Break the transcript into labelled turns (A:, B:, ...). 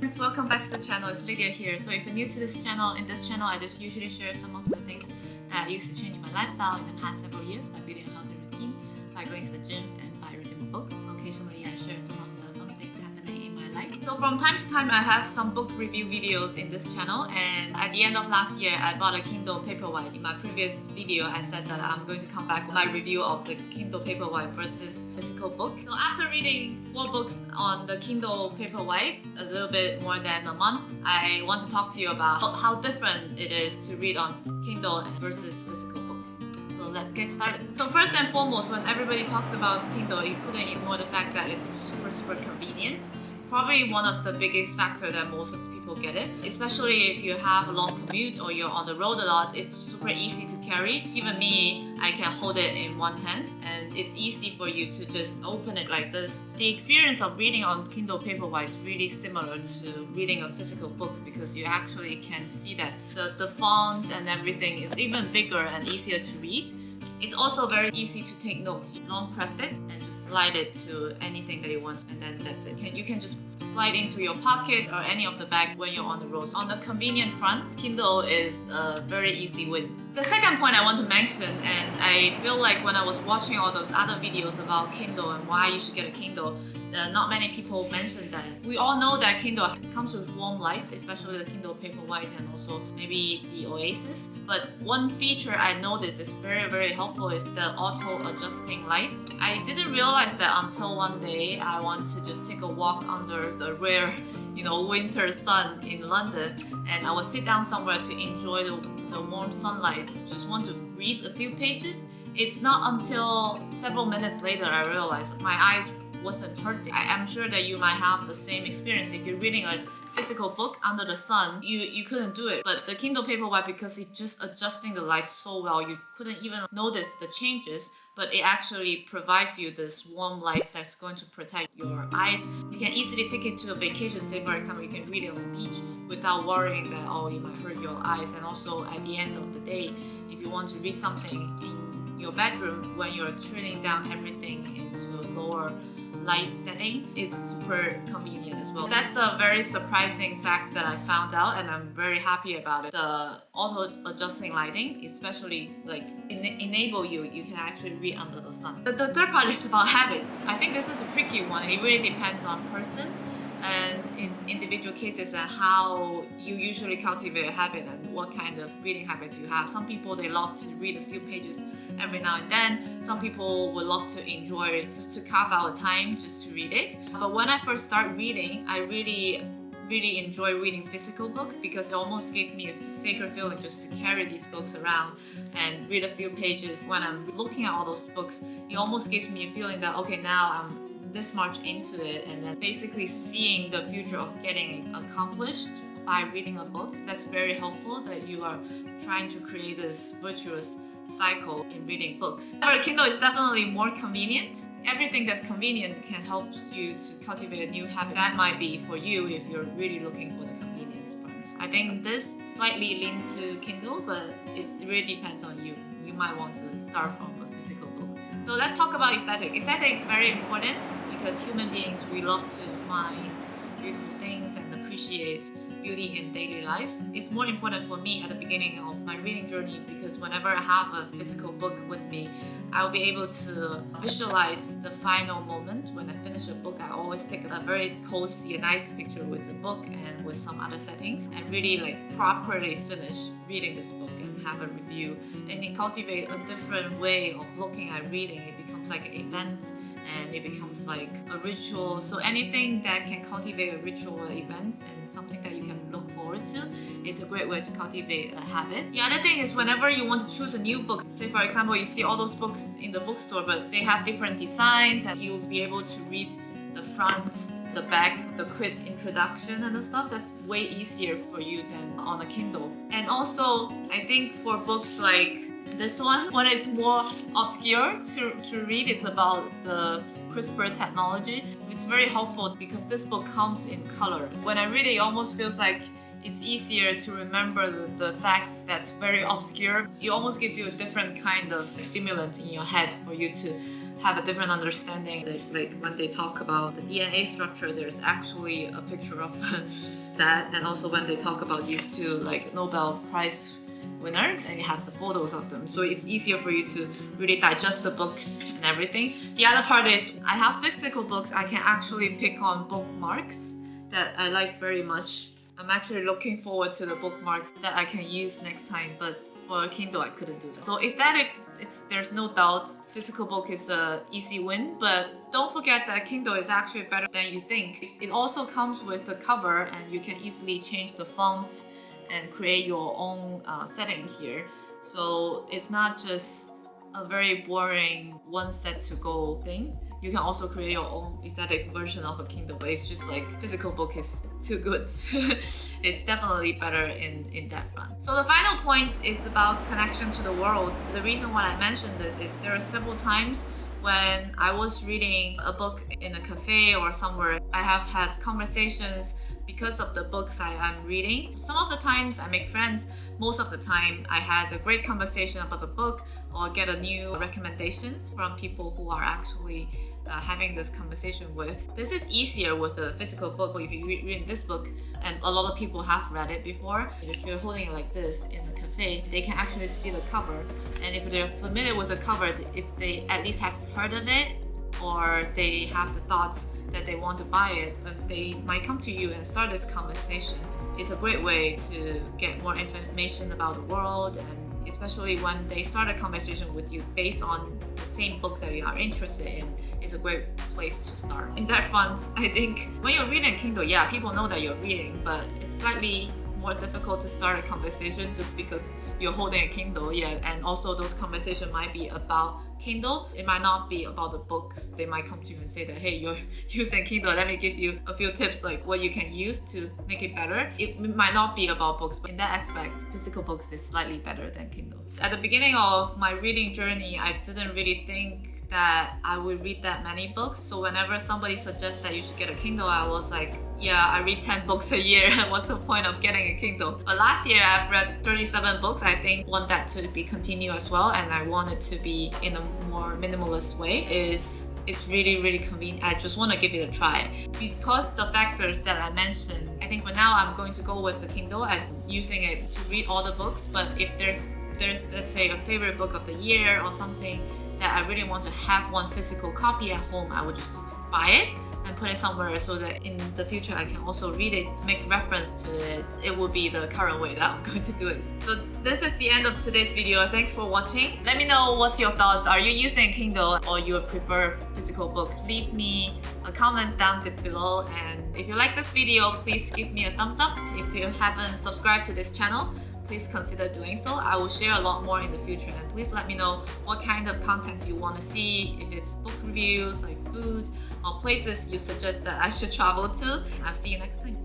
A: friends, welcome back to the channel. It's Lydia here. So if you're new to this channel, in this channel I just usually share some of the things that used to change my lifestyle in the past several years by building a healthy routine, by going to the gym, and by reading my books. Occasionally I share some of the fun things happening in my life. So from time to time I have some book review videos in this channel, and at the end of last year I bought a Kindle Paperwhite. In my previous video I said that I'm going to come back with my review of the Kindle Paperwhite versus physical book. So after reading 4 books on the Kindle Paperwhite, a little bit more than a month, I want to talk to you about how different it is to read on Kindle versus physical book. So let's get started. So first and foremost, when everybody talks about Kindle, you couldn't ignore the fact that it's super convenient. Probably one of the biggest factors that most of the people get it, especially if you have a long commute or you're on the road a lot. It's super easy to carry. Even me, I can hold it in one hand, and it's easy for you to just open it like this. The experience of reading on Kindle Paperwhite is really similar to reading a physical book because you actually can see that the fonts and everything is even bigger and easier to read. It's also very easy to take notes. You long press it and just slide it to anything that you want, and then that's it. You can just slide into your pocket or any of the bags when you're on the road. On the convenient front, Kindle is a very easy win. The second point I want to mention, and I feel like when I was watching all those other videos about Kindle and why you should get a Kindle, not many people mentioned that. We all know that Kindle comes with warm light, especially the Kindle Paperwhite and also maybe the Oasis. But one feature I noticed is very helpful is the auto-adjusting light. I didn't realize that until one day I wanted to just take a walk under the rare, winter sun in London, and I would sit down somewhere to enjoy the warm sunlight. Just want to read a few pages. It's not until several minutes later I realized my eyes wasn't hurting. I'm sure that you might have the same experience. If you're reading a physical book under the sun, you couldn't do it. But the Kindle Paperwhite, because it's just adjusting the light so well, you couldn't even notice the changes, but it actually provides you this warm light that's going to protect your eyes. You can easily take it to a vacation. Say for example, you can read it on the beach without worrying that you might hurt your eyes. And also at the end of the day, if you want to read something in your bedroom when you're turning down everything into a lower light setting, it's super convenient as well. That's a very surprising fact that I found out, and I'm very happy about it. The auto-adjusting lighting, especially enable you can actually read under the sun. But the third part is about habits. I think this is a tricky one. It really depends on person and in individual cases and how you usually cultivate a habit and what kind of reading habits you have. Some people, they love to read a few pages every now and then. Some people would love to enjoy just to carve out time just to read it. But when I first started reading, I really enjoy reading physical book because it almost gave me a sacred feeling just to carry these books around and read a few pages. When I'm looking at all those books, it almost gives me a feeling that okay, now I'm this much into it, and then basically seeing the future of getting it accomplished by reading a book. That's very helpful, that you are trying to create this virtuous cycle in reading books. However, Kindle is definitely more convenient. Everything that's convenient can help you to cultivate a new habit. That might be for you if you're really looking for the convenience front. I think this slightly leans to Kindle, but it really depends on you. You might want to start from a physical book too. So let's talk about aesthetic. Aesthetic is very important because human beings, we love to find beautiful things and appreciate beauty in daily life. It's more important for me at the beginning of my reading journey because whenever I have a physical book with me, I'll be able to visualize the final moment. When I finish a book, I always take a very cozy, a nice picture with the book and with some other settings and really properly finish reading this book and have a review. And it cultivates a different way of looking at reading. It becomes like an event, and it becomes like a ritual. So anything that can cultivate a ritual or events and something that you can look forward to is a great way to cultivate a habit. The other thing is whenever you want to choose a new book, say for example, you see all those books in the bookstore, but they have different designs and you'll be able to read the front, the back, the quick introduction and the stuff. That's way easier for you than on a Kindle. And also, I think for books like this one, when it's more obscure to read, it's about the CRISPR technology. It's very helpful because this book comes in color. When I read it, it almost feels like it's easier to remember the facts that's very obscure. It almost gives you a different kind of stimulant in your head for you to have a different understanding. Like when they talk about the DNA structure, there's actually a picture of that. And also when they talk about these two like Nobel Prize winner, and it has the photos of them, so it's easier for you to really digest the book and everything. The other part is I have physical books. I can actually pick on bookmarks that I like very much. I'm actually looking forward to the bookmarks that I can use next time, but for Kindle I couldn't do that. So aesthetic, there's no doubt physical book is a easy win, but don't forget that Kindle is actually better than you think. It also comes with the cover, and you can easily change the fonts and create your own setting here. So it's not just a very boring one set to go thing. You can also create your own aesthetic version of a Kindle, but it's just like physical book is too good. It's definitely better in that front. So the final point is about connection to the world. The reason why I mentioned this is there are several times when I was reading a book in a cafe or somewhere, I have had conversations because of the books I'm reading. Some of the times I make friends, most of the time I had a great conversation about the book or get a new recommendations from people who are actually having this conversation with. This is easier with a physical book, or if you read this book and a lot of people have read it before, if you're holding it like this in a cafe, they can actually see the cover, and if they're familiar with the cover, if they at least have heard of it or they have the thoughts that they want to buy it, then they might come to you and start this conversation. It's a great way to get more information about the world, and especially when they start a conversation with you based on the same book that you are interested in, is a great place to start. In that front, I think when you're reading a Kindle, yeah, people know that you're reading, but it's slightly more difficult to start a conversation just because you're holding a Kindle, yeah, and also those conversations might be about Kindle. It might not be about the books. They might come to you and say that, hey, you're using Kindle, let me give you a few tips like what you can use to make it better. It might not be about books, but in that aspect, physical books is slightly better than Kindle. At the beginning of my reading journey, I didn't really think that I would read that many books. So whenever somebody suggests that you should get a Kindle, I was like, yeah, I read 10 books a year. What's the point of getting a Kindle? But last year I've read 37 books. I think want that to be continued as well, and I want it to be in a more minimalist way. It's really, really convenient. I just want to give it a try. Because the factors that I mentioned, I think for now I'm going to go with the Kindle. I'm using it to read all the books, but if there's let's say a favorite book of the year or something that I really want to have one physical copy at home, I would just buy it and put it somewhere so that in the future I can also read it, make reference to it. It will be the current way that I'm going to do it. So this is the end of today's video. Thanks for watching. Let me know what's your thoughts. Are you using Kindle or you prefer physical book? Leave me a comment down below, and if you like this video, please give me a thumbs up. If you haven't subscribed to this channel, please consider doing so. I will share a lot more in the future, and please let me know what kind of content you want to see, if it's book reviews, like food, or places you suggest that I should travel to. I'll see you next time.